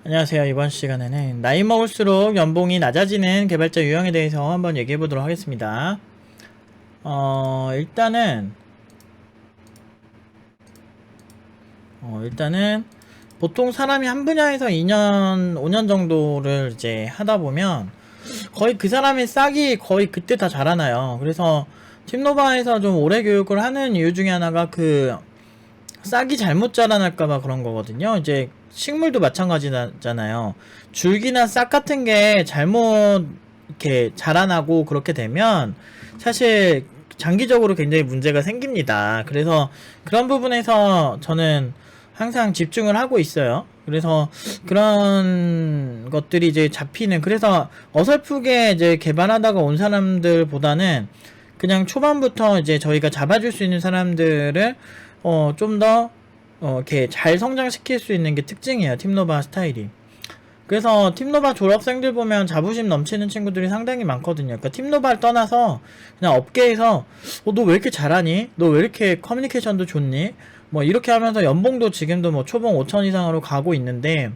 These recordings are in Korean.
안녕하세요. 이번 시간에는 나이 먹을수록 연봉이 낮아지는 개발자 유형에 대해서 한번 얘기해 보도록 하겠습니다. 일단은 보통 사람이 한 분야에서 2년, 5년 정도를 이제 하다 보면 거의 그 사람의 싹이 거의 그때 다 자라나요. 그래서 팀노바에서 좀 오래 교육을 하는 이유 중에 하나가 그 싹이 잘못 자라날까봐 그런 거거든요. 이제 식물도 마찬가지잖아요. 줄기나 싹 같은 게 잘못 이렇게 자라나고 그렇게 되면 사실 장기적으로 굉장히 문제가 생깁니다. 그래서 그런 부분에서 저는 항상 집중을 하고 있어요. 그래서 그런 것들이 이제 잡히는, 그래서 어설프게 이제 개발하다가 온 사람들보다는 그냥 초반부터 이제 저희가 잡아줄 수 있는 사람들을 좀 더 이렇게 잘 성장시킬 수 있는 게 특징이에요. 팀노바 스타일이. 그래서 팀노바 졸업생들 보면 자부심 넘치는 친구들이 상당히 많거든요. 그러니까 팀노바를 떠나서 그냥 업계에서 너 왜 이렇게 잘하니? 너 왜 이렇게 커뮤니케이션도 좋니? 뭐 이렇게 하면서 연봉도 지금도 뭐 초봉 5천 이상으로 가고 있는데,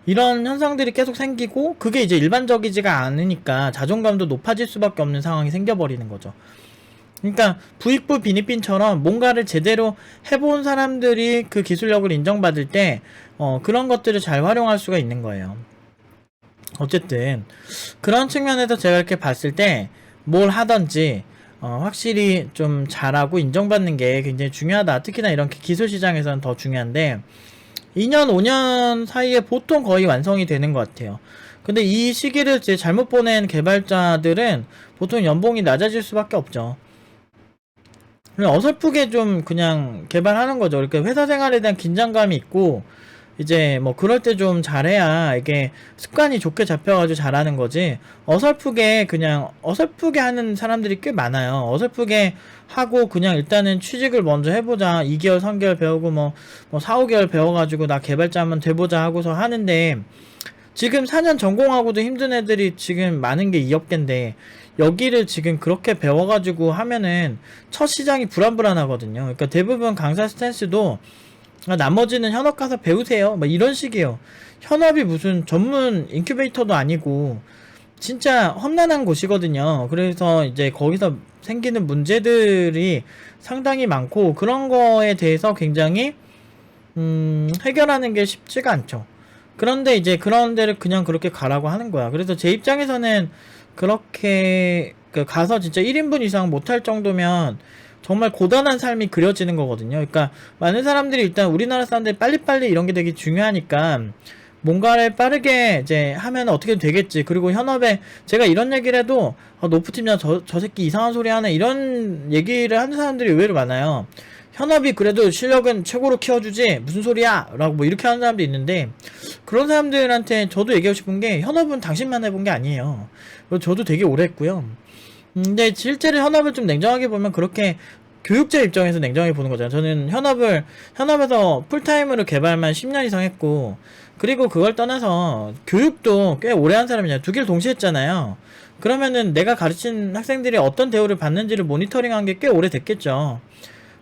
이런 현상들이 계속 생기고 그게 이제 일반적이지가 않으니까 자존감도 높아질 수밖에 없는 상황이 생겨버리는 거죠. 그러니까 부익부 빈익빈처럼 뭔가를 제대로 해본 사람들이 그 기술력을 인정받을 때 그런 것들을 잘 활용할 수가 있는 거예요. 어쨌든 그런 측면에서 제가 이렇게 봤을 때 뭘 하든지 확실히 좀 잘하고 인정받는 게 굉장히 중요하다. 특히나 이런 기술 시장에서는 더 중요한데 2년 5년 사이에 보통 거의 완성이 되는 것 같아요. 근데 이 시기를 이제 잘못 보낸 개발자들은 보통 연봉이 낮아질 수밖에 없죠. 그냥 어설프게 좀 그냥 개발하는 거죠. 그러니까 회사 생활에 대한 긴장감이 있고 이제 뭐 그럴 때 좀 잘해야 이게 습관이 좋게 잡혀가지고 잘하는 거지, 어설프게 그냥 어설프게 하는 사람들이 꽤 많아요. 어설프게 하고 그냥 일단은 취직을 먼저 해보자, 2개월 3개월 배우고 뭐 4, 5개월 배워가지고 나 개발자 한번 돼보자 하고서 하는데, 지금 4년 전공하고도 힘든 애들이 지금 많은 게 이 업계인데 여기를 지금 그렇게 배워가지고 하면은 첫 시장이 불안불안하거든요. 그러니까 대부분 강사 스탠스도 나머지는 현업 가서 배우세요 막 이런 식이에요. 현업이 무슨 전문 인큐베이터도 아니고 진짜 험난한 곳이거든요. 그래서 이제 거기서 생기는 문제들이 상당히 많고 그런 거에 대해서 굉장히 해결하는 게 쉽지가 않죠. 그런데 이제 그런 데를 그냥 그렇게 가라고 하는 거야. 그래서 제 입장에서는 그렇게 가서 진짜 1인분 이상 못할 정도면 정말 고단한 삶이 그려지는 거거든요. 그러니까 많은 사람들이 일단 우리나라 사람들이 빨리빨리 이런 게 되게 중요하니까 뭔가를 빠르게 이제 하면 어떻게 되겠지. 그리고 현업에 제가 이런 얘기를 해도 노프팀장 저 새끼 이상한 소리 하네 이런 얘기를 하는 사람들이 의외로 많아요. 현업이 그래도 실력은 최고로 키워주지 무슨 소리야 라고 뭐 이렇게 하는 사람도 있는데, 그런 사람들한테 저도 얘기하고 싶은 게 현업은 당신만 해본 게 아니에요. 그리고 저도 되게 오래 했고요. 근데 실제로 현업을 좀 냉정하게 보면 그렇게 교육자 입장에서 냉정하게 보는 거잖아요. 저는 현업에서 풀타임으로 개발만 10년 이상 했고, 그리고 그걸 떠나서 교육도 꽤 오래 한 사람이잖아요. 두 개를 동시에 했잖아요. 그러면은 내가 가르친 학생들이 어떤 대우를 받는지를 모니터링한 게 꽤 오래 됐겠죠.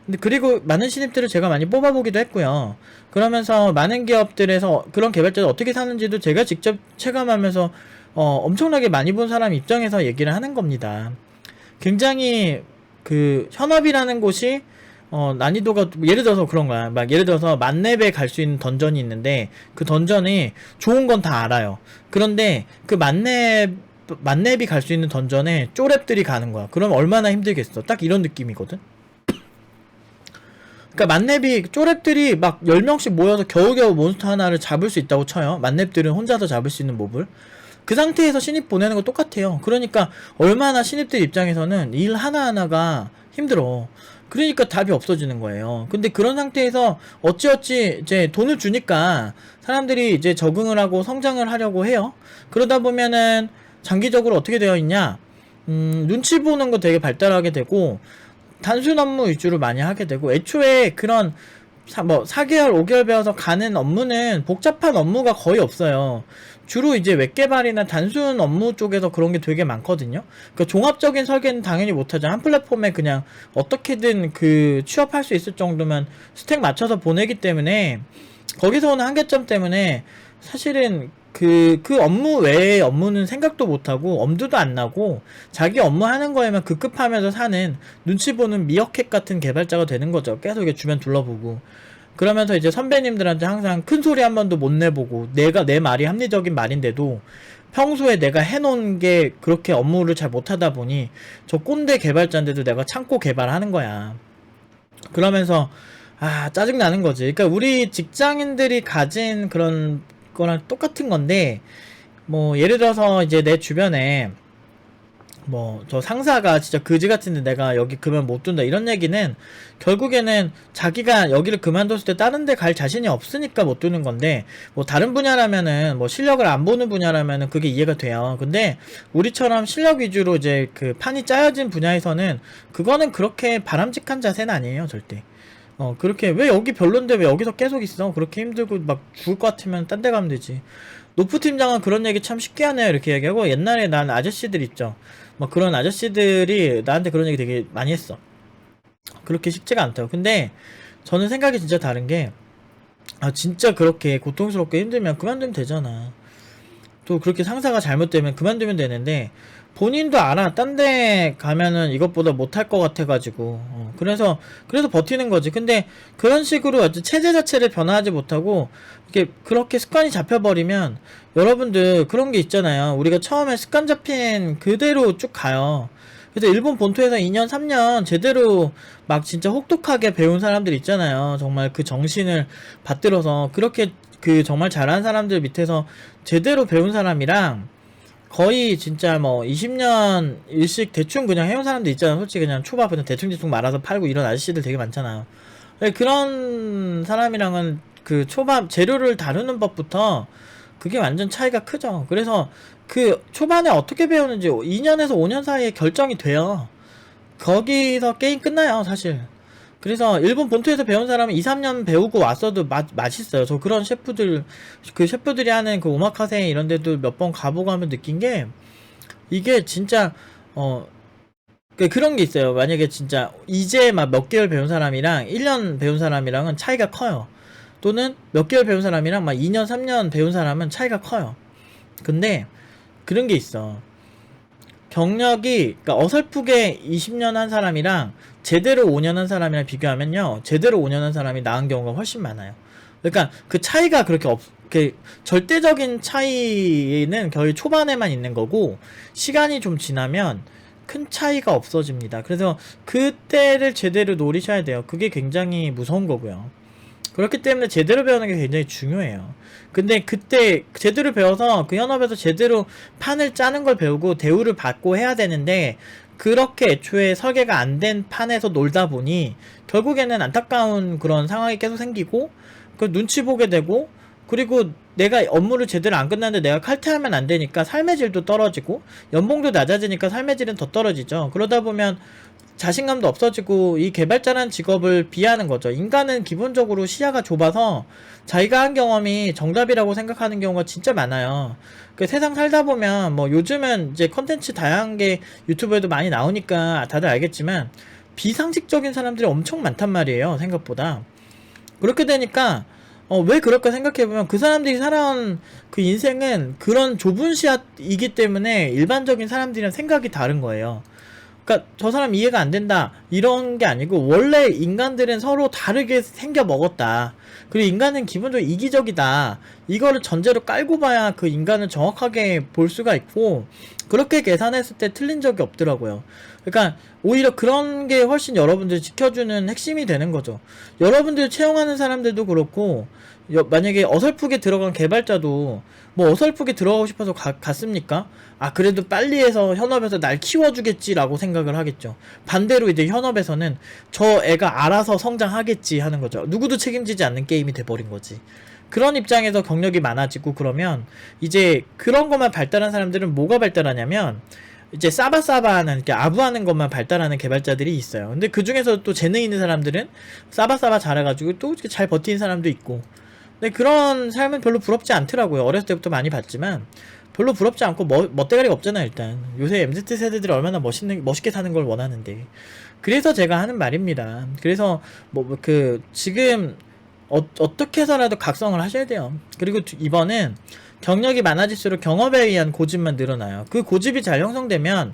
근데 그리고 많은 신입들을 제가 많이 뽑아보기도 했고요. 그러면서 많은 기업들에서 그런 개발자들 어떻게 사는지도 제가 직접 체감하면서 엄청나게 많이 본 사람 입장에서 얘기를 하는 겁니다. 굉장히 그 현업이라는 곳이 난이도가 예를 들어서 그런 거야. 막 예를 들어서 만렙에 갈 수 있는 던전이 있는데 그 던전이 좋은 건 다 알아요. 그런데 그 만렙이 갈 수 있는 던전에 쪼랩들이 가는 거야. 그럼 얼마나 힘들겠어. 딱 이런 느낌이거든. 그러니까 만렙이 쪼랩들이 막 10명씩 모여서 겨우겨우 몬스터 하나를 잡을 수 있다고 쳐요. 만렙들은 혼자서 잡을 수 있는 몹을. 그 상태에서 신입 보내는 거 똑같아요. 그러니까 얼마나 신입들 입장에서는 일 하나하나가 힘들어. 그러니까 답이 없어지는 거예요. 근데 그런 상태에서 어찌어찌 이제 돈을 주니까 사람들이 이제 적응을 하고 성장을 하려고 해요. 그러다 보면은 장기적으로 어떻게 되어 있냐? 눈치 보는 거 되게 발달하게 되고 단순 업무 위주로 많이 하게 되고, 애초에 그런 4개월 5개월 배워서 가는 업무는 복잡한 업무가 거의 없어요. 주로 이제 웹개발이나 단순 업무 쪽에서 그런 게 되게 많거든요. 그러니까 종합적인 설계는 당연히 못하죠. 한 플랫폼에 그냥 어떻게든 그 취업할 수 있을 정도면 스택 맞춰서 보내기 때문에 거기서 오는 한계점 때문에 사실은 그 업무 외의 업무는 생각도 못하고 엄두도 안 나고 자기 업무 하는 거에만 급급하면서 사는 눈치 보는 미어캣 같은 개발자가 되는 거죠. 계속 이렇게 주변 둘러보고. 그러면서 이제 선배님들한테 항상 큰 소리 한 번도 못 내보고 내 말이 합리적인 말인데도 평소에 내가 해놓은 게 그렇게 업무를 잘 못하다 보니 저 꼰대 개발자인데도 내가 참고 개발하는 거야. 그러면서 짜증나는 거지. 그러니까 우리 직장인들이 가진 그런 거랑 똑같은 건데, 뭐 예를 들어서 이제 내 주변에 뭐 저 상사가 진짜 그지 같은데 내가 여기 그만 못 둔다 이런 얘기는 결국에는 자기가 여기를 그만뒀을 때 다른 데 갈 자신이 없으니까 못 두는 건데, 뭐 다른 분야라면은 뭐 실력을 안 보는 분야라면은 그게 이해가 돼요. 근데 우리처럼 실력 위주로 이제 그 판이 짜여진 분야에서는 그거는 그렇게 바람직한 자세는 아니에요, 절대. 그렇게 왜 여기 별론데 왜 여기서 계속 있어? 그렇게 힘들고 막 죽을 것 같으면 딴 데 가면 되지. 노프 팀장은 그런 얘기 참 쉽게 하네요. 이렇게 얘기하고, 옛날에 난 아저씨들 있죠. 막 그런 아저씨들이 나한테 그런 얘기 되게 많이 했어. 그렇게 쉽지가 않다고. 근데 저는 생각이 진짜 다른 게, 진짜 그렇게 고통스럽게 힘들면 그만두면 되잖아. 또 그렇게 상사가 잘못되면 그만두면 되는데, 본인도 알아. 딴 데 가면은 이것보다 못할 것 같아가지고. 그래서 버티는 거지. 근데 그런 식으로 아주 체제 자체를 변화하지 못하고, 이렇게 그렇게 습관이 잡혀버리면, 여러분들 그런 게 있잖아요. 우리가 처음에 습관 잡힌 그대로 쭉 가요. 그래서 일본 본토에서 2년, 3년 제대로 막 진짜 혹독하게 배운 사람들 있잖아요. 정말 그 정신을 받들어서 그렇게 그 정말 잘하는 사람들 밑에서 제대로 배운 사람이랑 거의 진짜 뭐 20년 일씩 대충 그냥 해온 사람들 있잖아. 솔직히 그냥 초밥 그냥 대충 말아서 팔고 이런 아저씨들 되게 많잖아. 그런 사람이랑은 그 초밥 재료를 다루는 법부터 그게 완전 차이가 크죠. 그래서 그 초반에 어떻게 배우는지 2년에서 5년 사이에 결정이 돼요. 거기서 게임 끝나요, 사실. 그래서 일본 본토에서 배운 사람은 2, 3년 배우고 왔어도 맛있어요. 저 그런 셰프들, 그 셰프들이 하는 그 오마카세 이런 데도 몇 번 가보고 하면 느낀 게, 이게 진짜, 그런 게 있어요. 만약에 진짜 이제 막 몇 개월 배운 사람이랑 1년 배운 사람이랑은 차이가 커요. 또는 몇 개월 배운 사람이랑 막 2년, 3년 배운 사람은 차이가 커요. 근데 그런 게 있어. 경력이, 그러니까 어설프게 20년 한 사람이랑 제대로 5년 한 사람이랑 비교하면요, 제대로 5년 한 사람이 나은 경우가 훨씬 많아요. 그러니까 그 차이가 그렇게 절대적인 차이는 거의 초반에만 있는 거고, 시간이 좀 지나면 큰 차이가 없어집니다. 그래서 그때를 제대로 노리셔야 돼요. 그게 굉장히 무서운 거고요. 그렇기 때문에 제대로 배우는 게 굉장히 중요해요. 근데 그때 제대로 배워서 그 현업에서 제대로 판을 짜는 걸 배우고 대우를 받고 해야 되는데, 그렇게 애초에 설계가 안 된 판에서 놀다 보니 결국에는 안타까운 그런 상황이 계속 생기고, 그 눈치 보게 되고, 그리고 내가 업무를 제대로 안 끝났는데 내가 칼퇴하면 안 되니까 삶의 질도 떨어지고, 연봉도 낮아지니까 삶의 질은 더 떨어지죠. 그러다 보면 자신감도 없어지고 이 개발자라는 직업을 비하하는 거죠. 인간은 기본적으로 시야가 좁아서 자기가 한 경험이 정답이라고 생각하는 경우가 진짜 많아요. 그 세상 살다 보면 뭐 요즘은 이제 컨텐츠 다양한 게 유튜브에도 많이 나오니까 다들 알겠지만, 비상식적인 사람들이 엄청 많단 말이에요, 생각보다. 그렇게 되니까 왜 그럴까 생각해보면, 그 사람들이 살아온 그 인생은 그런 좁은 시야이기 때문에 일반적인 사람들이랑 생각이 다른 거예요. 그러니까 저 사람 이해가 안 된다 이런 게 아니고, 원래 인간들은 서로 다르게 생겨 먹었다. 그리고 인간은 기본적으로 이기적이다. 이거를 전제로 깔고 봐야 그 인간을 정확하게 볼 수가 있고, 그렇게 계산했을 때 틀린 적이 없더라고요. 그러니까 오히려 그런 게 훨씬 여러분들 지켜주는 핵심이 되는 거죠. 여러분들 채용하는 사람들도 그렇고, 만약에 어설프게 들어간 개발자도 뭐 어설프게 들어가고 싶어서 갔습니까? 그래도 빨리 해서 현업에서 날 키워주겠지라고 생각을 하겠죠. 반대로 이제 현업에서는 저 애가 알아서 성장하겠지 하는 거죠. 누구도 책임지지 않는 게임이 돼버린 거지. 그런 입장에서 경력이 많아지고, 그러면 이제 그런 것만 발달한 사람들은 뭐가 발달하냐면, 이제 싸바싸바하는, 이렇게 아부하는 것만 발달하는 개발자들이 있어요. 근데 그 중에서 또 재능 있는 사람들은 싸바싸바 잘해가지고 또 잘 버티는 사람도 있고. 근데 그런 삶은 별로 부럽지 않더라고요. 어렸을 때부터 많이 봤지만 별로 부럽지 않고 멋대가리가 없잖아요. 일단 요새 MZ 세대들이 얼마나 멋있게 사는 걸 원하는데. 그래서 제가 하는 말입니다. 그래서 지금 어떻게 해서라도 각성을 하셔야 돼요. 그리고 이번은 경력이 많아질수록 경험에 의한 고집만 늘어나요. 그 고집이 잘 형성되면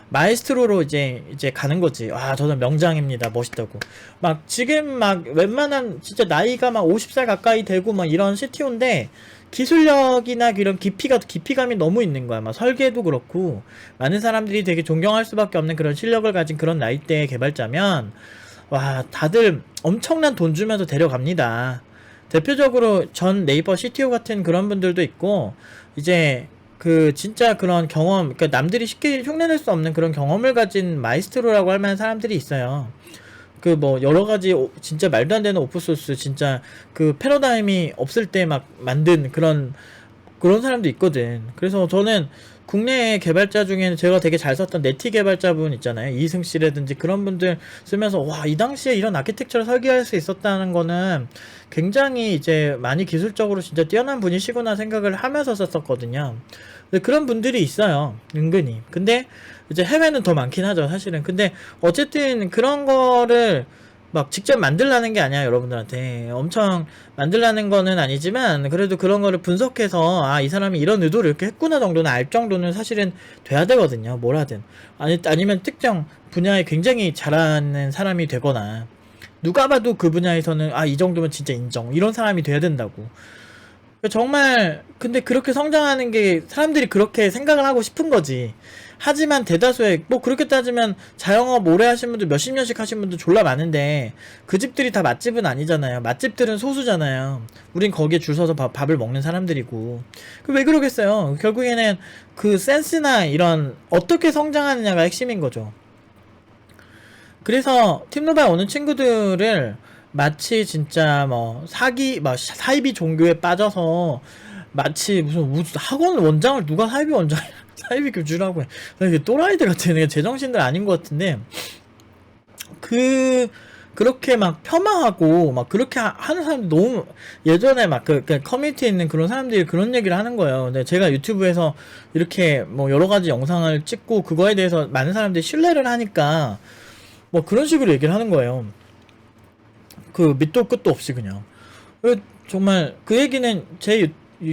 마에스트로로 이제 가는 거지. 와, 저는 명장입니다. 멋있다고. 막 지금 막 웬만한 진짜 나이가 막 50살 가까이 되고 막 이런 CTO인데 기술력이나 이런 깊이감이 너무 있는 거야. 막 설계도 그렇고 많은 사람들이 되게 존경할 수밖에 없는 그런 실력을 가진 그런 나이대의 개발자면 와, 다들 엄청난 돈 주면서 데려갑니다. 대표적으로 전 네이버 CTO 같은 그런 분들도 있고, 이제 그 진짜 그런 경험, 그러니까 남들이 쉽게 흉내낼 수 없는 그런 경험을 가진 마이스트로라고 할 만한 사람들이 있어요. 그 뭐 여러 가지 진짜 말도 안 되는 오픈소스, 진짜 그 패러다임이 없을 때 막 만든 그런 사람도 있거든. 그래서 저는 국내 개발자 중에는 제가 되게 잘 썼던 네티 개발자분 있잖아요. 이승 씨라든지 그런 분들 쓰면서 와, 이 당시에 이런 아키텍처를 설계할 수 있었다는 거는 굉장히 이제 많이 기술적으로 진짜 뛰어난 분이시구나 생각을 하면서 썼었거든요. 근데 그런 분들이 있어요. 은근히. 근데 이제 해외는 더 많긴 하죠, 사실은. 근데 어쨌든 그런 거를 막 직접 만들라는 게 아니야, 여러분들한테. 엄청 만들라는 거는 아니지만 그래도 그런 거를 분석해서 아, 이 사람이 이런 의도를 이렇게 했구나 정도는 알 정도는 사실은 돼야 되거든요. 뭘 하든. 아니면 특정 분야에 굉장히 잘하는 사람이 되거나 누가 봐도 그 분야에서는 아, 이 정도면 진짜 인정, 이런 사람이 돼야 된다고. 정말 근데 그렇게 성장하는 게 사람들이 그렇게 생각을 하고 싶은 거지. 하지만 대다수의 뭐 그렇게 따지면 자영업 오래 하신 분들, 몇십 년씩 하신 분들 졸라 많은데 그 집들이 다 맛집은 아니잖아요. 맛집들은 소수잖아요. 우린 거기에 줄 서서 밥을 먹는 사람들이고. 그 왜 그러겠어요. 결국에는 그 센스나 이런 어떻게 성장하느냐가 핵심인 거죠. 그래서 팀노바에 오는 친구들을 마치 진짜 뭐 사이비 종교에 빠져서 마치 무슨 학원 원장을 누가 사이비 원장 사이비 교주라고 해. 이게 또라이들 같아. 내가 제정신들 아닌 것 같은데 그렇게 막 폄하하고 막 그렇게 하는 사람들 너무 예전에 막 그 커뮤니티에 있는 그런 사람들이 그런 얘기를 하는 거예요. 근데 제가 유튜브에서 이렇게 뭐 여러 가지 영상을 찍고 그거에 대해서 많은 사람들이 신뢰를 하니까 뭐 그런 식으로 얘기를 하는 거예요. 그 밑도 끝도 없이 그냥. 정말 그 얘기는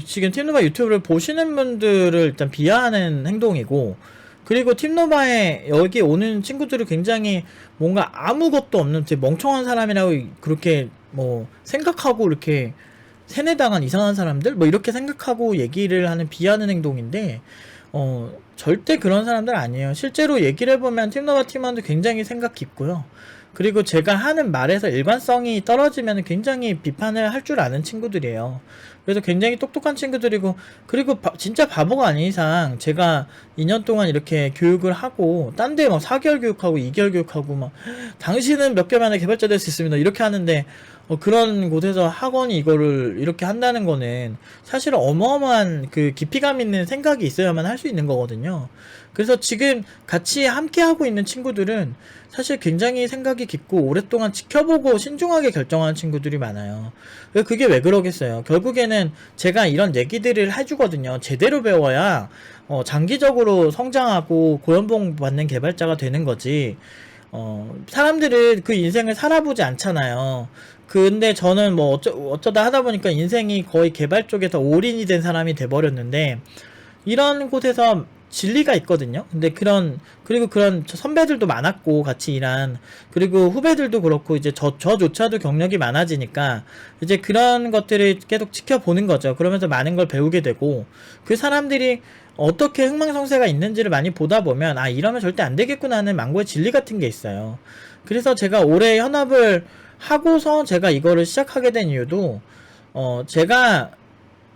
지금 팀노바 유튜브를 보시는 분들을 일단 비하하는 행동이고, 그리고 팀노바에 여기 오는 친구들이 굉장히 뭔가 아무것도 없는 되게 멍청한 사람이라고 그렇게 뭐 생각하고 이렇게 세뇌당한 이상한 사람들 뭐 이렇게 생각하고 얘기를 하는 비하하는 행동인데 절대 그런 사람들 아니에요. 실제로 얘기를 해보면 팀노바 팀원들 굉장히 생각 깊고요. 그리고 제가 하는 말에서 일관성이 떨어지면 굉장히 비판을 할 줄 아는 친구들이에요. 그래서 굉장히 똑똑한 친구들이고, 그리고 진짜 바보가 아닌 이상 제가 2년 동안 이렇게 교육을 하고 딴 데 막 4개월 교육하고 2개월 교육하고 막 당신은 몇 개월 만에 개발자 될 수 있습니다 이렇게 하는데 그런 곳에서 학원이 이거를 이렇게 한다는 거는 사실 어마어마한 그 깊이감 있는 생각이 있어야만 할 수 있는 거거든요. 그래서 지금 같이 함께 하고 있는 친구들은 사실 굉장히 생각이 깊고 오랫동안 지켜보고 신중하게 결정하는 친구들이 많아요. 그게 왜 그러겠어요. 결국에는 제가 이런 얘기들을 해주거든요. 제대로 배워야 장기적으로 성장하고 고연봉 받는 개발자가 되는 거지. 사람들은 그 인생을 살아보지 않잖아요. 근데 저는 뭐 어쩌다 하다 보니까 인생이 거의 개발 쪽에서 올인이 된 사람이 돼버렸는데, 이런 곳에서 진리가 있거든요. 근데 그리고 그런 선배들도 많았고, 같이 일한, 그리고 후배들도 그렇고, 이제 저조차도 경력이 많아지니까, 이제 그런 것들을 계속 지켜보는 거죠. 그러면서 많은 걸 배우게 되고, 그 사람들이 어떻게 흥망성쇠가 있는지를 많이 보다 보면, 아, 이러면 절대 안 되겠구나 하는 망고의 진리 같은 게 있어요. 그래서 제가 올해 현업을 하고서 제가 이거를 시작하게 된 이유도, 제가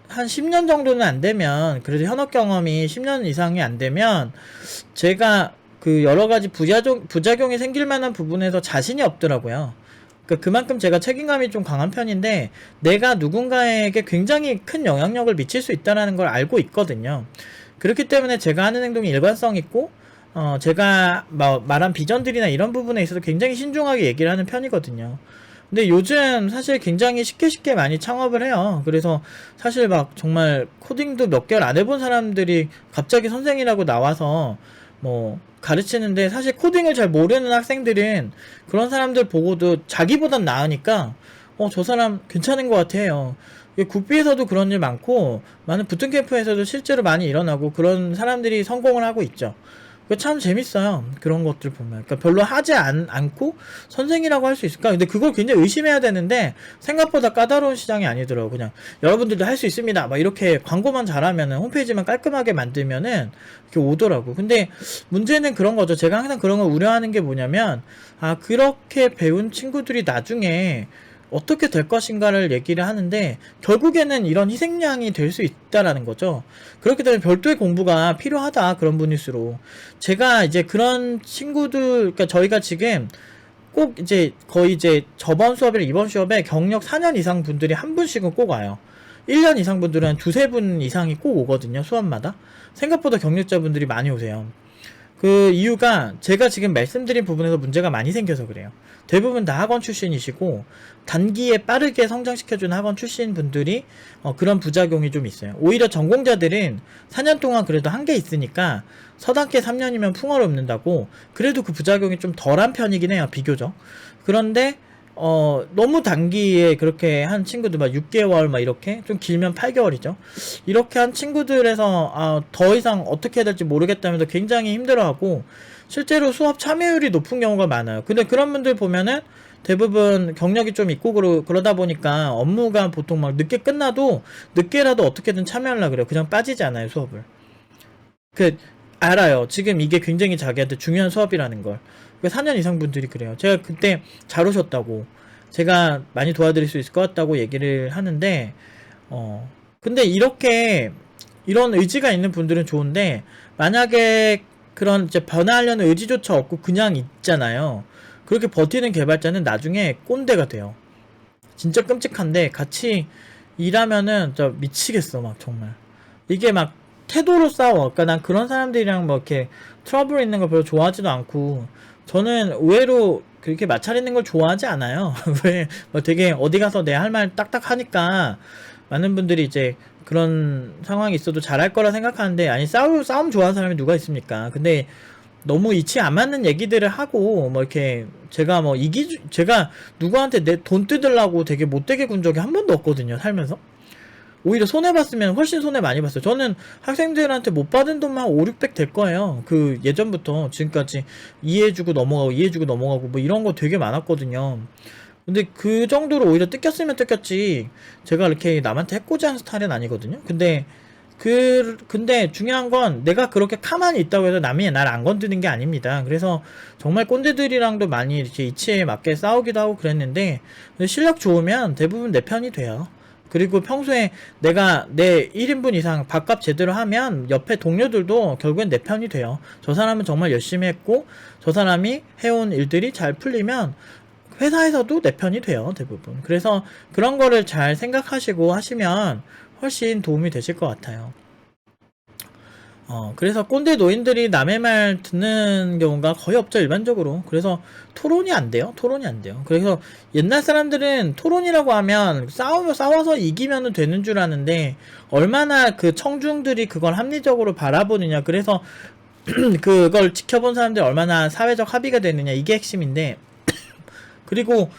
한 10년 정도는 안 되면, 그래도 현업 경험이 10년 이상이 안 되면, 제가 그 여러 가지 부작용이 생길 만한 부분에서 자신이 없더라고요. 그만큼 제가 책임감이 좀 강한 편인데, 내가 누군가에게 굉장히 큰 영향력을 미칠 수 있다는 걸 알고 있거든요. 그렇기 때문에 제가 하는 행동이 일관성 있고, 제가 말한 비전들이나 이런 부분에 있어서 굉장히 신중하게 얘기를 하는 편이거든요. 근데 요즘 사실 굉장히 쉽게 많이 창업을 해요. 그래서 사실 막 정말 코딩도 몇 개월 안 해본 사람들이 갑자기 선생이라고 나와서 뭐 가르치는데, 사실 코딩을 잘 모르는 학생들은 그런 사람들 보고도 자기보단 나으니까 저 사람 괜찮은 것 같아요. 국비에서도 그런 일 많고, 많은 부트캠프에서도 실제로 많이 일어나고, 그런 사람들이 성공을 하고 있죠. 참 재밌어요. 그런 것들 보면. 그러니까 별로 하지 않고 선생이라고 할 수 있을까? 근데 그걸 굉장히 의심해야 되는데 생각보다 까다로운 시장이 아니더라고. 그냥 여러분들도 할 수 있습니다. 막 이렇게 광고만 잘하면은 홈페이지만 깔끔하게 만들면은 이렇게 오더라고. 근데 문제는 그런 거죠. 제가 항상 그런 걸 우려하는 게 뭐냐면 그렇게 배운 친구들이 나중에 어떻게 될 것인가를 얘기를 하는데 결국에는 이런 희생양이 될 수 있다라는 거죠. 그렇기 때문에 별도의 공부가 필요하다 그런 분일수록 제가 이제 그런 친구들 그러니까 저희가 지금 꼭 이제 거의 이제 저번 수업이랑 이번 수업에 경력 4년 이상 분들이 한 분씩은 꼭 와요. 1년 이상 분들은 두세 분 이상이 꼭 오거든요. 수업마다. 생각보다 경력자분들이 많이 오세요. 그 이유가 제가 지금 말씀드린 부분에서 문제가 많이 생겨서 그래요. 대부분 다 학원 출신이시고 단기에 빠르게 성장시켜주는 학원 출신 분들이 그런 부작용이 좀 있어요. 오히려 전공자들은 4년 동안 그래도 한 게 있으니까 서당계 3년이면 풍어롭는다고 그래도 그 부작용이 좀 덜한 편이긴 해요. 비교적. 그런데 너무 단기에 그렇게 한 친구들 막 6개월 막 이렇게 좀 길면 8개월이죠. 이렇게 한 친구들에서 더 이상 어떻게 해야 될지 모르겠다면서 굉장히 힘들어하고 실제로 수업 참여율이 높은 경우가 많아요. 근데 그런 분들 보면은 대부분 경력이 좀 있고 그러다 보니까 업무가 보통 막 늦게 끝나도 늦게라도 어떻게든 참여하려고 그래요. 그냥 빠지지 않아요, 수업을. 알아요. 지금 이게 굉장히 자기한테 중요한 수업이라는 걸. 4년 이상 분들이 그래요. 제가 그때 잘 오셨다고, 제가 많이 도와드릴 수 있을 것 같다고 얘기를 하는데, 근데 이런 의지가 있는 분들은 좋은데, 만약에 그런 이제 변화하려는 의지조차 없고 그냥 있잖아요. 그렇게 버티는 개발자는 나중에 꼰대가 돼요. 진짜 끔찍한데, 같이 일하면은 저 미치겠어, 막 정말. 이게 막 태도로 싸워. 그러니까 난 그런 사람들이랑 뭐 이렇게 트러블 있는 걸 별로 좋아하지도 않고, 저는 의외로 그렇게 마찰 있는 걸 좋아하지 않아요. 왜, 뭐 되게 어디 가서 내 할 말 딱딱 하니까 많은 분들이 이제 그런 상황이 있어도 잘할 거라 생각하는데, 아니, 싸움 좋아하는 사람이 누가 있습니까? 근데 너무 이치 안 맞는 얘기들을 하고, 뭐 이렇게 제가 제가 누구한테 내 돈 뜯으려고 되게 못되게 군 적이 한 번도 없거든요, 살면서. 오히려 손해봤으면 훨씬 손해 많이 봤어요. 저는 학생들한테 못 받은 돈만 5, 600 될 거예요. 그 예전부터 지금까지 이해해주고 넘어가고 뭐 이런 거 되게 많았거든요. 근데 그 정도로 오히려 뜯겼으면 뜯겼지 제가 이렇게 남한테 해코지하는 스타일은 아니거든요. 근데 중요한 건 내가 그렇게 가만히 있다고 해서 남이 날 안 건드는 게 아닙니다. 그래서 정말 꼰대들이랑도 많이 이렇게 이치에 맞게 싸우기도 하고 그랬는데 실력 좋으면 대부분 내 편이 돼요. 그리고 평소에 내가 내 1인분 이상 밥값 제대로 하면 옆에 동료들도 결국엔 내 편이 돼요. 저 사람은 정말 열심히 했고 저 사람이 해온 일들이 잘 풀리면 회사에서도 내 편이 돼요, 대부분. 그래서 그런 거를 잘 생각하시고 하시면 훨씬 도움이 되실 것 같아요. 그래서 꼰대 노인들이 남의 말 듣는 경우가 거의 없죠, 일반적으로. 그래서 토론이 안 돼요. 그래서 옛날 사람들은 토론이라고 하면 싸워서 이기면 되는 줄 아는데, 얼마나 그 청중들이 그걸 합리적으로 바라보느냐. 그래서 그걸 지켜본 사람들이 얼마나 사회적 합의가 되느냐. 이게 핵심인데, 그리고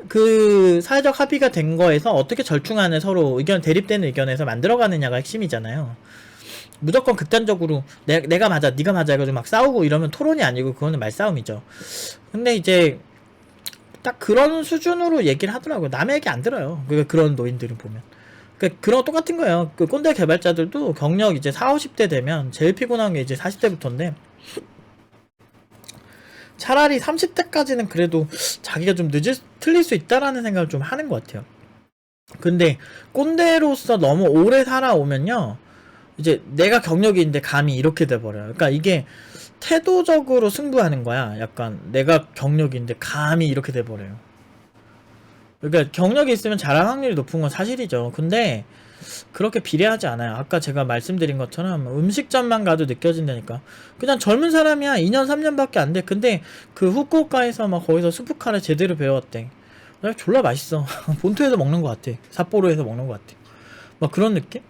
그 사회적 합의가 된 거에서 어떻게 절충안을 서로 대립되는 의견에서 만들어가느냐가 핵심이잖아요. 무조건 극단적으로 내가 맞아 네가 맞아 해가지고 막 싸우고 이러면 토론이 아니고 그거는 말싸움이죠. 근데 이제 딱 그런 수준으로 얘기를 하더라고요. 남의 얘기 안 들어요. 그런 노인들을 보면. 그런 거 똑같은 거예요. 그 꼰대 개발자들도 경력 이제 40, 50대 되면 제일 피곤한 게 이제 40대부터인데, 차라리 30대까지는 그래도 자기가 좀 틀릴 수 있다라는 생각을 좀 하는 것 같아요. 근데 꼰대로서 너무 오래 살아오면요, 이제 내가 경력이 있는데 감히 이렇게 돼버려요. 그러니까 이게 태도적으로 승부하는 거야. 약간 내가 경력이 있는데 감히 이렇게 돼버려요. 그러니까 경력이 있으면 잘할 확률이 높은 건 사실이죠. 근데 그렇게 비례하지 않아요. 아까 제가 말씀드린 것처럼 음식점만 가도 느껴진다니까. 그냥 젊은 사람이야. 2년 3년밖에 안 돼. 근데 그 후쿠오카에서 막 거기서 수프카레 제대로 배웠대. 졸라 맛있어. 본토에서 먹는 것 같아. 삿포로에서 먹는 것 같아. 막 그런 느낌?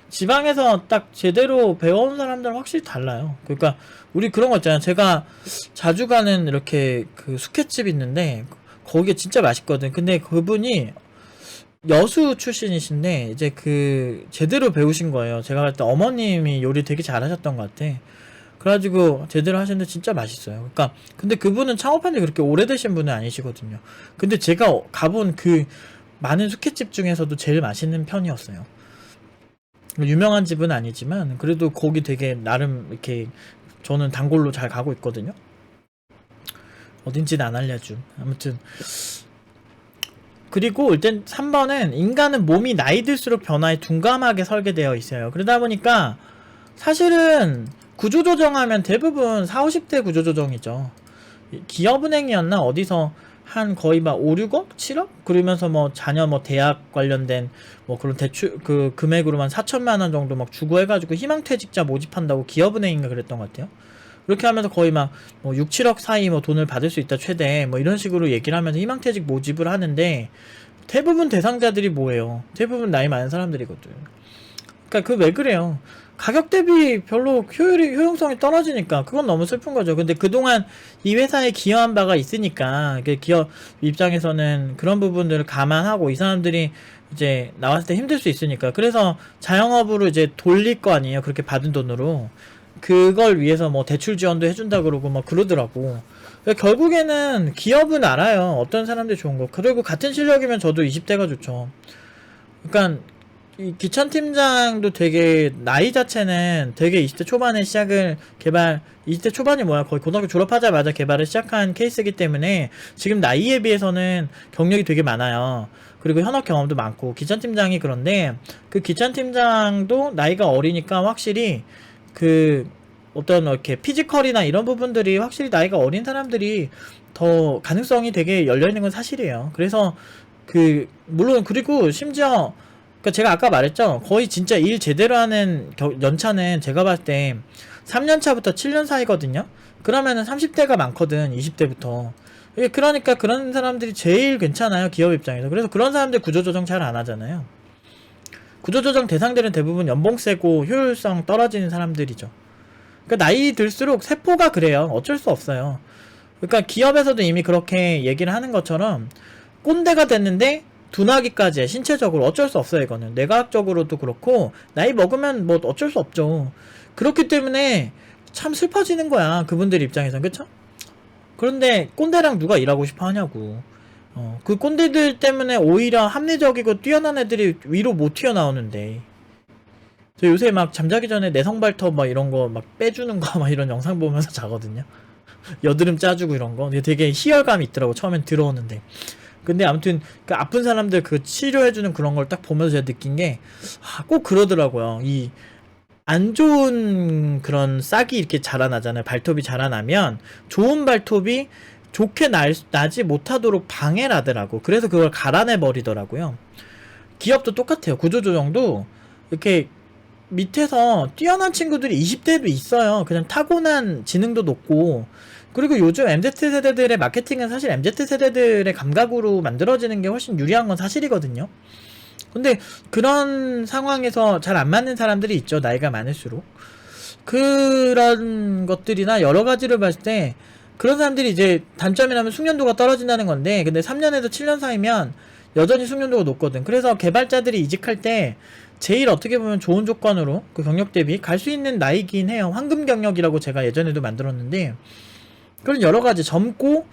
지방에서 딱 제대로 배워온 사람들은 확실히 달라요. 그러니까 우리 그런 거 있잖아요. 제가 자주 가는 이렇게 그 숙회집 있는데 거기가 진짜 맛있거든. 근데 그분이 여수 출신이신데 이제 그 제대로 배우신 거예요. 제가 봤을 때 어머님이 요리 되게 잘하셨던 것 같아. 그래가지고 제대로 하셨는데 진짜 맛있어요. 그러니까 근데 그분은 창업한 지 그렇게 오래되신 분은 아니시거든요. 근데 제가 가본 그 많은 숙회집 중에서도 제일 맛있는 편이었어요. 유명한 집은 아니지만 그래도 거기 되게 나름 이렇게 저는 단골로 잘 가고 있거든요. 어딘지는 안 알려줌. 아무튼 그리고 일단 3번은 인간은 몸이 나이 들수록 변화에 둔감하게 설계되어 있어요. 그러다 보니까 사실은 구조조정하면 대부분 4, 50대 구조조정이죠. 기업은행이었나 어디서 한 거의 막 5, 6억? 7억? 그러면서 뭐 자녀 뭐 대학 관련된 뭐 그런 대출 그 금액으로만 4천만 원 정도 막 주고 해가지고 희망퇴직자 모집한다고 기업은행인가 그랬던 것 같아요. 그렇게 하면서 거의 막 뭐 6, 7억 사이 뭐 돈을 받을 수 있다 최대 뭐 이런 식으로 얘기를 하면서 희망퇴직 모집을 하는데 대부분 대상자들이 뭐예요? 대부분 나이 많은 사람들이거든. 그러니까 그 왜 그래요? 가격 대비 별로 효용성이 떨어지니까 그건 너무 슬픈 거죠. 근데 그동안 이 회사에 기여한 바가 있으니까 기업 입장에서는 그런 부분들을 감안하고 이 사람들이 이제 나왔을 때 힘들 수 있으니까 그래서 자영업으로 이제 돌릴 거 아니에요. 그렇게 받은 돈으로 그걸 위해서 뭐 대출 지원도 해준다 그러고 막 그러더라고. 그러니까 결국에는 기업은 알아요. 어떤 사람들이 좋은 거. 그리고 같은 실력이면 저도 20대가 좋죠. 그러니까 이 기천 팀장도 되게 나이 자체는 되게 20대 초반에 시작을 20대 초반이 뭐야 거의 고등학교 졸업하자마자 개발을 시작한 케이스이기 때문에 지금 나이에 비해서는 경력이 되게 많아요. 그리고 현업 경험도 많고 기천 팀장이 그런데 그 기천 팀장도 나이가 어리니까 확실히 그 어떤 이렇게 피지컬이나 이런 부분들이 확실히 나이가 어린 사람들이 더 가능성이 되게 열려있는 건 사실이에요. 그래서 그 물론 그리고 심지어 그러니까 제가 아까 말했죠. 거의 진짜 일 제대로 하는 연차는 제가 봤을 때 3년차부터 7년 사이거든요. 그러면은 30대가 많거든. 20대부터. 그러니까 그런 사람들이 제일 괜찮아요. 기업 입장에서. 그래서 그런 사람들 구조조정 잘 안 하잖아요. 구조조정 대상들은 대부분 연봉 세고 효율성 떨어지는 사람들이죠. 그러니까 나이 들수록 세포가 그래요. 어쩔 수 없어요. 그러니까 기업에서도 이미 그렇게 얘기를 하는 것처럼 꼰대가 됐는데 둔하기까지 해. 신체적으로 어쩔 수 없어요. 이거는 뇌과학적으로도 그렇고 나이 먹으면 뭐 어쩔 수 없죠. 그렇기 때문에 참 슬퍼지는 거야. 그분들 입장에선. 그쵸? 그런데 꼰대랑 누가 일하고 싶어 하냐고. 그 꼰대들 때문에 오히려 합리적이고 뛰어난 애들이 위로 못 튀어나오는데. 저 요새 막 잠자기 전에 내성발톱 막 이런 거 막 빼주는 거 막 이런 영상 보면서 자거든요. 여드름 짜주고 이런 거. 되게 희열감이 있더라고. 처음엔 들어오는데. 근데 아무튼 그 아픈 사람들 그 치료해주는 그런 걸 딱 보면서 제가 느낀 게 꼭 그러더라고요. 이 안 좋은 그런 싹이 이렇게 자라나잖아요. 발톱이 자라나면 좋은 발톱이 좋게 나지 못하도록 방해를 하더라고. 그래서 그걸 갈아내 버리더라고요. 기업도 똑같아요. 구조조정도 이렇게 밑에서 뛰어난 친구들이 20대도 있어요. 그냥 타고난 지능도 높고. 그리고 요즘 MZ세대들의 마케팅은 사실 MZ세대들의 감각으로 만들어지는 게 훨씬 유리한 건 사실이거든요. 근데 그런 상황에서 잘 안 맞는 사람들이 있죠. 나이가 많을수록. 그런 것들이나 여러 가지를 봤을 때 그런 사람들이 이제 단점이라면 숙련도가 떨어진다는 건데 근데 3년에서 7년 사이면 여전히 숙련도가 높거든. 그래서 개발자들이 이직할 때 제일 어떻게 보면 좋은 조건으로 그 경력 대비 갈 수 있는 나이긴 해요. 황금 경력이라고 제가 예전에도 만들었는데 그런 여러 가지 젊고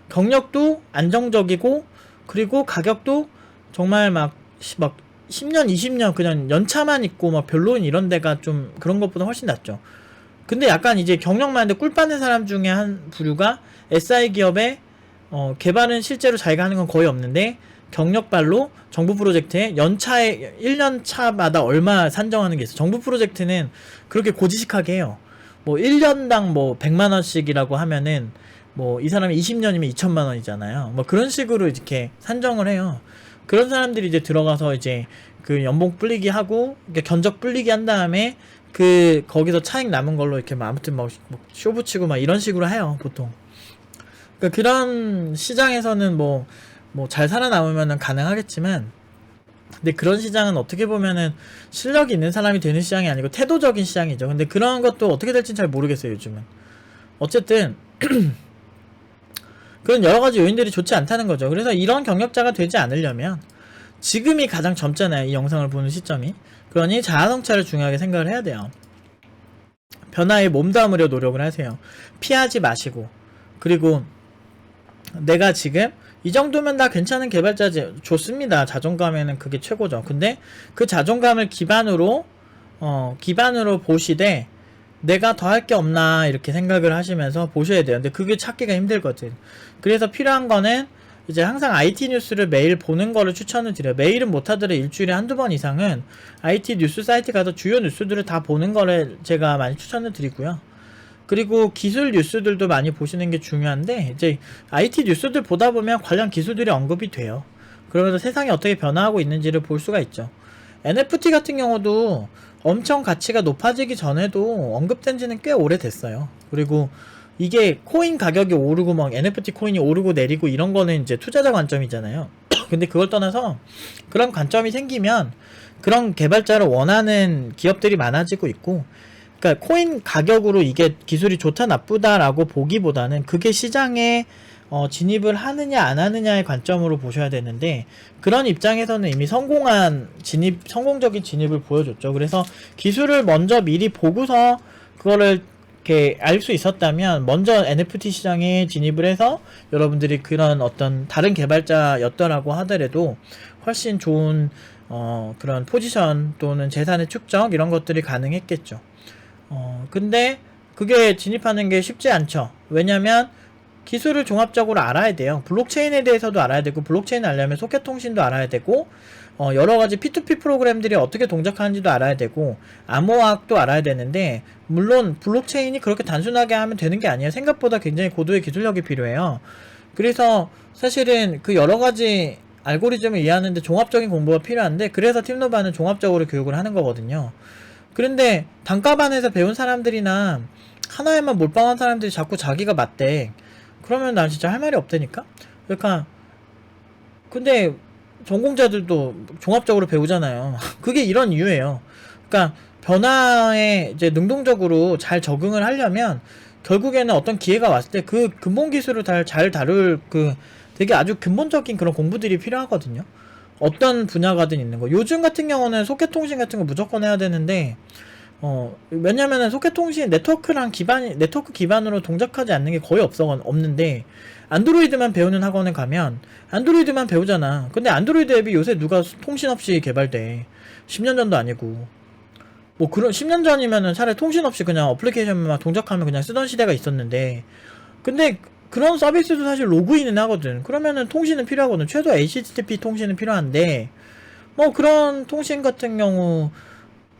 경력도 안정적이고 그리고 가격도 정말 막 10년, 20년 그냥 연차만 있고 막 별로인 이런 데가 좀 그런 것보다 훨씬 낫죠. 근데 약간 이제 경력 많은데 꿀 빠는 사람 중에 한 부류가 SI 기업에 개발은 실제로 자기가 하는 건 거의 없는데 경력발로 정부 프로젝트에 연차에 1년 차마다 얼마 산정하는 게 있어. 정부 프로젝트는 그렇게 고지식하게 해요. 뭐 1년당 뭐 100만 원씩이라고 하면은 뭐 이 사람이 20년이면 2천만 원이잖아요. 뭐 그런 식으로 이렇게 산정을 해요. 그런 사람들이 이제 들어가서 이제 그 연봉 불리기 하고 견적 불리기 한 다음에 그 거기서 차익 남은 걸로 이렇게 막 아무튼 막 쇼 붙이고 막 이런 식으로 해요 보통. 그러니까 그런 시장에서는 뭐 잘 살아남으면은 가능하겠지만 근데 그런 시장은 어떻게 보면은 실력이 있는 사람이 되는 시장이 아니고 태도적인 시장이죠. 근데 그런 것도 어떻게 될지는 잘 모르겠어요 요즘은. 어쨌든 그런 여러가지 요인들이 좋지 않다는 거죠. 그래서 이런 경력자가 되지 않으려면 지금이 가장 젊잖아요, 이 영상을 보는 시점이. 그러니 자아성찰을 중요하게 생각을 해야 돼요. 변화에 몸담으려 노력을 하세요. 피하지 마시고. 그리고 내가 지금 이 정도면 다 괜찮은 개발자지, 좋습니다. 자존감에는 그게 최고죠. 근데 그 자존감을 기반으로 보시되 내가 더 할 게 없나 이렇게 생각을 하시면서 보셔야 돼요. 근데 그게 찾기가 힘들거든. 그래서 필요한 거는 이제 항상 IT 뉴스를 매일 보는 거를 추천을 드려요. 매일은 못하더라도 일주일에 한두 번 이상은 IT 뉴스 사이트 가서 주요 뉴스들을 다 보는 거를 제가 많이 추천을 드리고요. 그리고 기술 뉴스들도 많이 보시는 게 중요한데, 이제 IT 뉴스들 보다 보면 관련 기술들이 언급이 돼요. 그러면서 세상이 어떻게 변화하고 있는지를 볼 수가 있죠. NFT 같은 경우도 엄청 가치가 높아지기 전에도 언급된 지는 꽤 오래됐어요. 그리고 이게 코인 가격이 오르고 막 NFT 코인이 오르고 내리고 이런 거는 이제 투자자 관점이잖아요. 근데 그걸 떠나서 그런 관점이 생기면 그런 개발자를 원하는 기업들이 많아지고 있고, 그러니까 코인 가격으로 이게 기술이 좋다 나쁘다라고 보기보다는 그게 시장에 진입을 하느냐 안 하느냐의 관점으로 보셔야 되는데, 그런 입장에서는 이미 성공적인 진입을 보여줬죠. 그래서 기술을 먼저 미리 보고서 그거를 이렇게 알 수 있었다면 먼저 NFT 시장에 진입을 해서 여러분들이 그런 어떤 다른 개발자였더라고 하더라도 훨씬 좋은 그런 포지션 또는 재산의 축적 이런 것들이 가능했겠죠. 근데 그게 진입하는 게 쉽지 않죠. 왜냐면 기술을 종합적으로 알아야 돼요. 블록체인에 대해서도 알아야 되고, 블록체인을 알려면 소켓 통신도 알아야 되고, 여러가지 P2P 프로그램들이 어떻게 동작하는지도 알아야 되고, 암호화학도 알아야 되는데, 물론 블록체인이 그렇게 단순하게 하면 되는 게 아니에요. 생각보다 굉장히 고도의 기술력이 필요해요. 그래서 사실은 그 여러가지 알고리즘을 이해하는데 종합적인 공부가 필요한데, 그래서 팀노바는 종합적으로 교육을 하는 거거든요. 그런데 단과반에서 배운 사람들이나 하나에만 몰빵한 사람들이 자꾸 자기가 맞대. 그러면 난 진짜 할 말이 없다니까? 그러니까 근데 전공자들도 종합적으로 배우잖아요. 그게 이런 이유예요. 그러니까 변화에 이제 능동적으로 잘 적응을 하려면 결국에는 어떤 기회가 왔을 때 그 근본 기술을 잘 다룰 되게 아주 근본적인 그런 공부들이 필요하거든요. 어떤 분야가든 있는 거. 요즘 같은 경우는 소켓 통신 같은 거 무조건 해야 되는데, 왜냐면은 소켓 통신 네트워크 기반으로 동작하지 않는 게 거의 없는데, 안드로이드만 배우는 학원에 가면 안드로이드만 배우잖아. 근데 안드로이드 앱이 요새 누가 통신 없이 개발돼. 10년 전도 아니고. 뭐 그런 10년 전이면은 차라리 통신 없이 그냥 어플리케이션만 동작하면 그냥 쓰던 시대가 있었는데, 근데 그런 서비스도 사실 로그인은 하거든. 그러면은 통신은 필요하거든. 최소 HTTP 통신은 필요한데, 뭐 그런 통신 같은 경우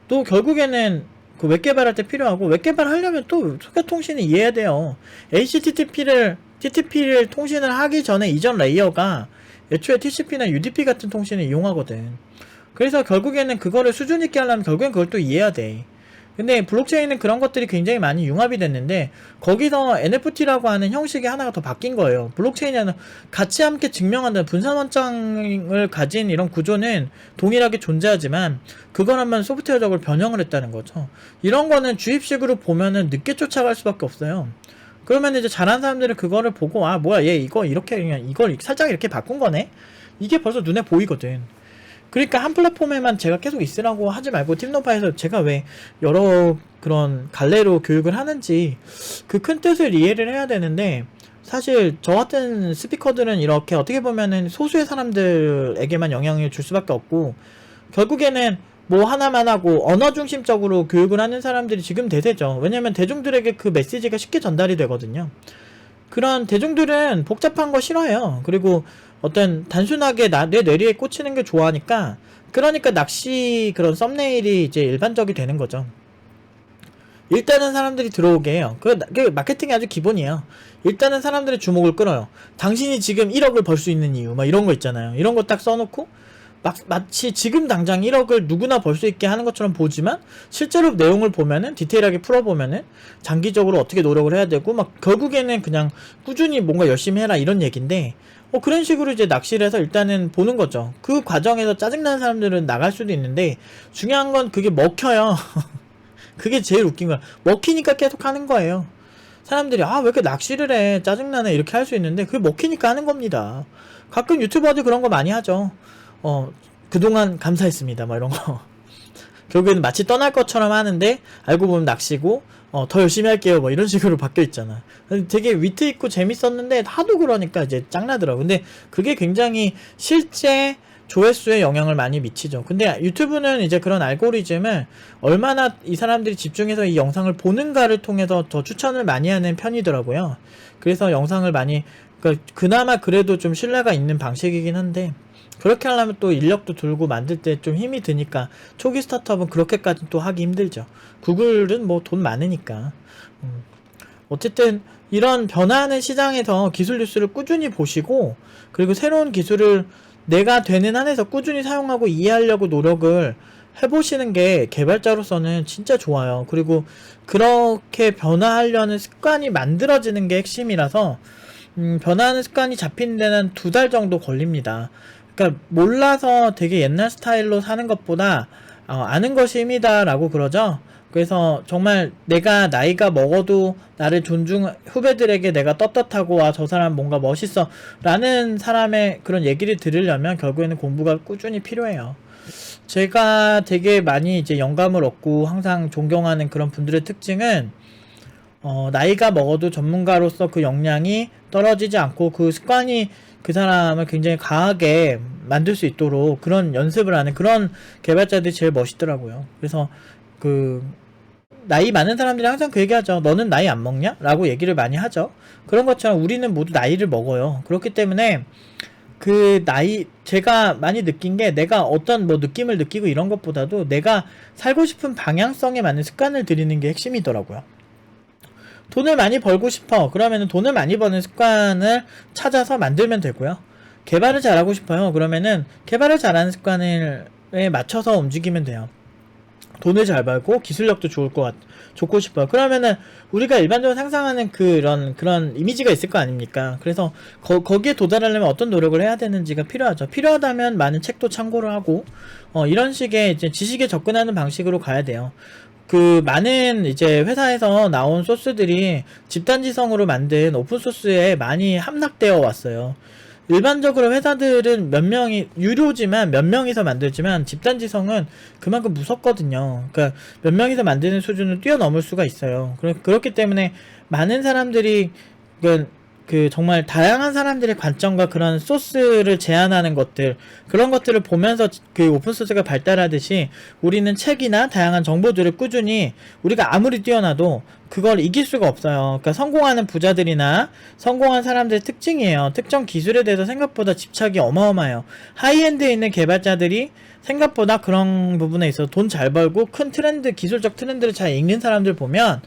또 결국에는 그 웹 개발할 때 필요하고, 웹 개발하려면 또 소켓 통신을 이해해야 돼요. TTP를 통신을 하기 전에 이전 레이어가 애초에 TCP나 UDP 같은 통신을 이용하거든. 그래서 결국에는 그거를 수준 있게 하려면 결국엔 그걸 또 이해해야 돼. 근데 블록체인은 그런 것들이 굉장히 많이 융합이 됐는데, 거기서 NFT라고 하는 형식이 하나가 더 바뀐 거예요. 블록체인에는 같이 함께 증명한다는 분산원장을 가진 이런 구조는 동일하게 존재하지만, 그걸 한번 소프트웨어적으로 변형을 했다는 거죠. 이런 거는 주입식으로 보면은 늦게 쫓아갈 수밖에 없어요. 그러면 이제 잘하는 사람들은 그거를 보고, 아 뭐야 얘 이거 이렇게 그냥 이걸 살짝 이렇게 바꾼 거네? 이게 벌써 눈에 보이거든. 그러니까 한 플랫폼에만 제가 계속 있으라고 하지 말고, 팀노바에서 제가 왜 여러 그런 갈래로 교육을 하는지 그 큰 뜻을 이해를 해야 되는데, 사실 저 같은 스피커들은 이렇게 어떻게 보면은 소수의 사람들에게만 영향을 줄 수밖에 없고, 결국에는 뭐 하나만 하고 언어 중심적으로 교육을 하는 사람들이 지금 대세죠. 왜냐면 대중들에게 그 메시지가 쉽게 전달이 되거든요. 그런 대중들은 복잡한 거 싫어해요. 그리고 어떤 단순하게 내 뇌리에 꽂히는 게 좋아하니까, 그러니까 낚시 그런 썸네일이 이제 일반적이 되는 거죠. 일단은 사람들이 들어오게 해요. 그 마케팅이 아주 기본이에요. 일단은 사람들의 주목을 끌어요. 당신이 지금 1억을 벌 수 있는 이유 막 이런 거 있잖아요. 이런 거 딱 써놓고 마치 지금 당장 1억을 누구나 벌 수 있게 하는 것처럼 보지만, 실제로 내용을 보면은 디테일하게 풀어보면은 장기적으로 어떻게 노력을 해야 되고, 막 결국에는 그냥 꾸준히 뭔가 열심히 해라 이런 얘기인데, 그런 식으로 이제 낚시를 해서 일단은 보는 거죠. 그 과정에서 짜증나는 사람들은 나갈 수도 있는데, 중요한 건 그게 먹혀요. 그게 제일 웃긴 거야. 먹히니까 계속 하는 거예요. 사람들이 아 왜 이렇게 낚시를 해 짜증나네 이렇게 할 수 있는데 그게 먹히니까 하는 겁니다. 가끔 유튜버들 그런 거 많이 하죠. 그동안 감사했습니다 막 이런 거. 결국에는 마치 떠날 것처럼 하는데 알고 보면 낚시고 더 열심히 할게요 뭐 이런 식으로 바뀌어 있잖아. 되게 위트 있고 재밌었는데 하도 그러니까 이제 짱나더라고. 근데 그게 굉장히 실제 조회수에 영향을 많이 미치죠. 근데 유튜브는 이제 그런 알고리즘을 얼마나 이 사람들이 집중해서 이 영상을 보는가를 통해서 더 추천을 많이 하는 편이더라고요. 그래서 영상을 많이 그나마 그래도 좀 신뢰가 있는 방식이긴 한데 그렇게 하려면 또 인력도 들고 만들 때 좀 힘이 드니까 초기 스타트업은 그렇게까지 또 하기 힘들죠. 구글은 뭐 돈 많으니까. 어쨌든 이런 변화하는 시장에서 기술 뉴스를 꾸준히 보시고 그리고 새로운 기술을 내가 되는 한에서 꾸준히 사용하고 이해하려고 노력을 해보시는 게 개발자로서는 진짜 좋아요. 그리고 그렇게 변화하려는 습관이 만들어지는 게 핵심이라서 변화하는 습관이 잡히는 데는 2달 정도 걸립니다. 그러니까 몰라서 되게 옛날 스타일로 사는 것보다 아는 것이 힘이다라고 그러죠. 그래서 정말 내가 나이가 먹어도 나를 후배들에게 내가 떳떳하고 저 사람 뭔가 멋있어 라는 사람의 그런 얘기를 들으려면 결국에는 공부가 꾸준히 필요해요. 제가 되게 많이 이제 영감을 얻고 항상 존경하는 그런 분들의 특징은 나이가 먹어도 전문가로서 그 역량이 떨어지지 않고 그 습관이 그 사람을 굉장히 강하게 만들 수 있도록 그런 연습을 하는 그런 개발자들이 제일 멋있더라고요. 그래서 나이 많은 사람들이 항상 그 얘기하죠. 너는 나이 안 먹냐? 라고 얘기를 많이 하죠. 그런 것처럼 우리는 모두 나이를 먹어요. 그렇기 때문에 제가 많이 느낀 게 내가 어떤 느낌을 느끼고 이런 것보다도 내가 살고 싶은 방향성에 맞는 습관을 들이는 게 핵심이더라고요. 돈을 많이 벌고 싶어. 그러면은 돈을 많이 버는 습관을 찾아서 만들면 되고요. 개발을 잘하고 싶어요. 그러면은 개발을 잘하는 습관에 맞춰서 움직이면 돼요. 돈을 잘 벌고 기술력도 좋고 싶어요. 그러면은 우리가 일반적으로 상상하는 그런 이미지가 있을 거 아닙니까? 그래서 거기에 도달하려면 어떤 노력을 해야 되는지가 필요하죠. 필요하다면 많은 책도 참고를 하고 이런 식의 이제 지식에 접근하는 방식으로 가야 돼요. 많은 이제 회사에서 나온 소스들이 집단지성으로 만든 오픈소스에 많이 함락되어 왔어요. 일반적으로 회사들은 유료지만 몇 명이서 만들지만 집단지성은 그만큼 무섭거든요. 그러니까 몇 명이서 만드는 수준을 뛰어넘을 수가 있어요. 그렇기 때문에 많은 사람들이 정말 다양한 사람들의 관점과 그런 소스를 제안하는 것들, 그런 것들을 보면서 오픈소스가 발달하듯이 우리는 책이나 다양한 정보들을 꾸준히 우리가 아무리 뛰어나도 그걸 이길 수가 없어요. 그러니까 성공하는 부자들이나 성공한 사람들의 특징이에요. 특정 기술에 대해서 생각보다 집착이 어마어마해요. 하이엔드에 있는 개발자들이 생각보다 그런 부분에 있어서 돈 잘 벌고 큰 기술적 트렌드를 잘 읽는 사람들 보면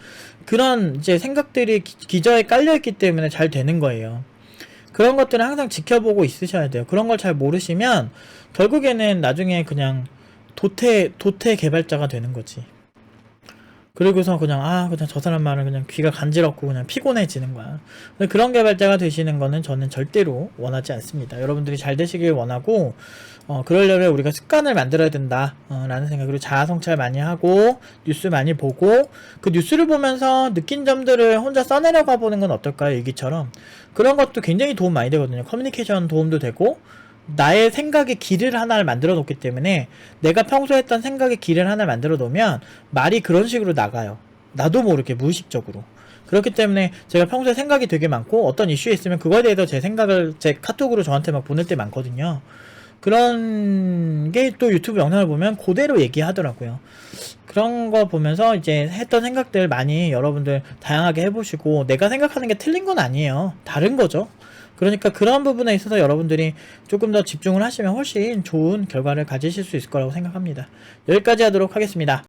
그런 이제 생각들이 기저에 깔려있기 때문에 잘 되는 거예요. 그런 것들을 항상 지켜보고 있으셔야 돼요. 그런 걸 잘 모르시면 결국에는 나중에 그냥 도태 개발자가 되는 거지. 그리고서 그냥 저 사람 말은 그냥 귀가 간지럽고 그냥 피곤해지는 거야. 근데 그런 개발자가 되시는 거는 저는 절대로 원하지 않습니다. 여러분들이 잘 되시길 원하고 그러려면 우리가 습관을 만들어야 된다 라는 생각. 그리고 자아성찰 많이 하고 뉴스 많이 보고 그 뉴스를 보면서 느낀 점들을 혼자 써내려가 보는 건 어떨까요? 일기처럼. 그런 것도 굉장히 도움 많이 되거든요. 커뮤니케이션 도움도 되고 나의 생각의 길을 하나를 만들어 놓기 때문에 내가 평소에 했던 생각의 길을 하나 만들어 놓으면 말이 그런 식으로 나가요. 나도 모르게 무의식적으로. 그렇기 때문에 제가 평소에 생각이 되게 많고 어떤 이슈에 있으면 그거에 대해서 제 생각을 제 카톡으로 저한테 막 보낼 때 많거든요. 그런 게 또 유튜브 영상을 보면 그대로 얘기하더라고요. 그런 거 보면서 이제 했던 생각들 많이 여러분들 다양하게 해보시고 내가 생각하는 게 틀린 건 아니에요. 다른 거죠. 그러니까 그런 부분에 있어서 여러분들이 조금 더 집중을 하시면 훨씬 좋은 결과를 가지실 수 있을 거라고 생각합니다. 여기까지 하도록 하겠습니다.